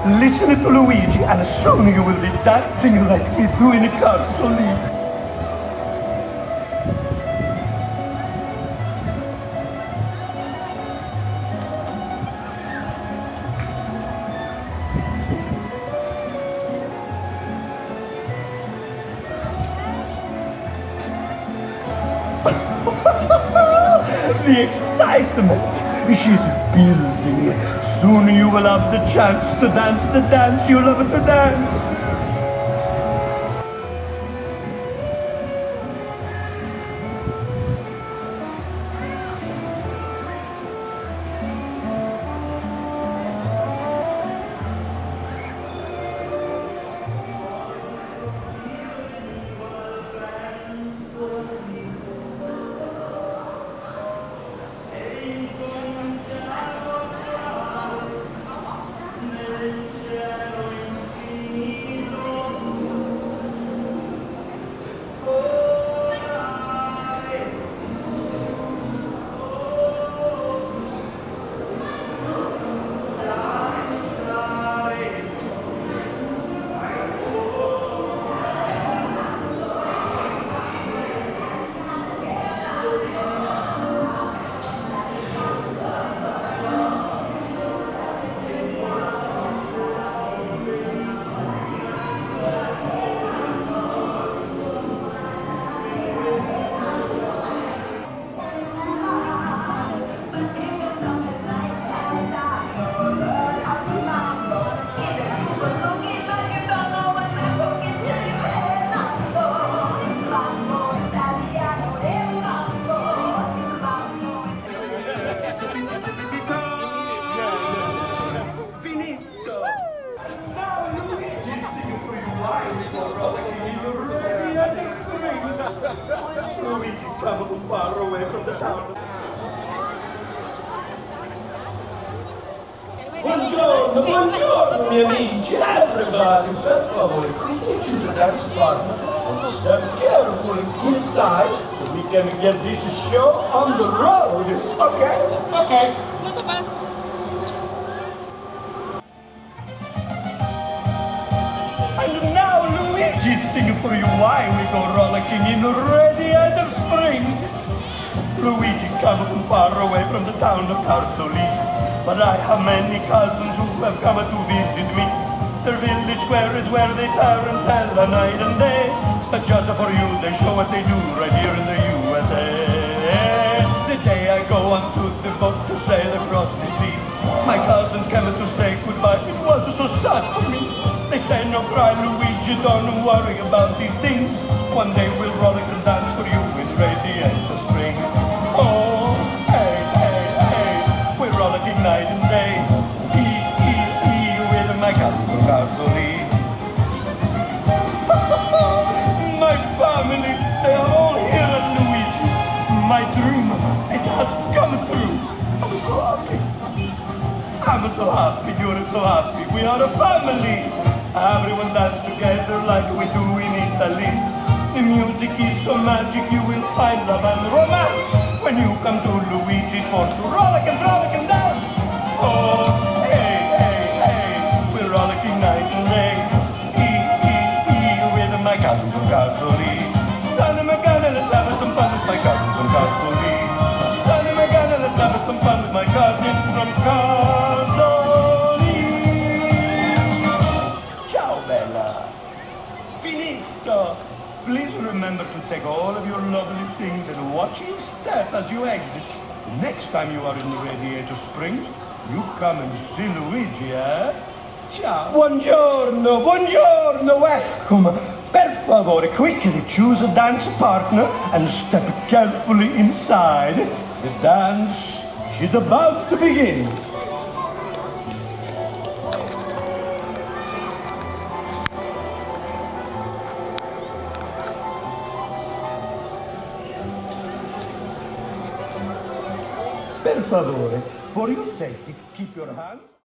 Listen to Luigi, and soon you will be dancing like we do in a car-eographed. The excitement, she's building. Soon you will have the chance to dance the dance you love to dance. Luigi comes from far away from the town. Buongiorno, buongiorno, miei amici, everybody. Per favore, quickly choose a dance partner and step carefully inside so we can get this show on the road. Okay? Okay. And now Luigi sing for you why we go rollicking in Radiator Springs. Luigi comes from far away from the town of Carsoli, but I have many cousins who have come to visit me. Their village square is where they Tire-antella night and day, but just for you they show what they do right here in the USA. The day I go onto the boat to sail across the sea, my cousins came to say goodbye. It was so sad for me. They say no cry, Luigi, don't worry about these things. One day we'll rollick and dance for you in Radiator Springs. Oh, hey, hey, hey, we're rollicking night and day. With my cousins from Carsoli. My family, they are all here at Luigi's. My dream, it has come true. I'm so happy. I'm so happy, you're so happy. We are a family. Everyone dance together like we do in Italy. The music is so magic, you will find love and romance when you come to Luigi's for to rollick and dance. Oh, hey, hey, hey, we're rollicking night and day. With my cousins from Carsoli. Sonny McGann, let's have some fun with my cousins from Carsoli. Sonny McGann, let's have some fun with my cousins from Carsoli. Finito! Please remember to take all of your lovely things and watch your step as you exit. The next time you are in Radiator Springs, you come and see Luigi, eh? Ciao! Buongiorno, buongiorno, welcome! Per favore, quickly choose a dance partner and step carefully inside. The dance is about to begin. Per favore, for your safety, keep your hands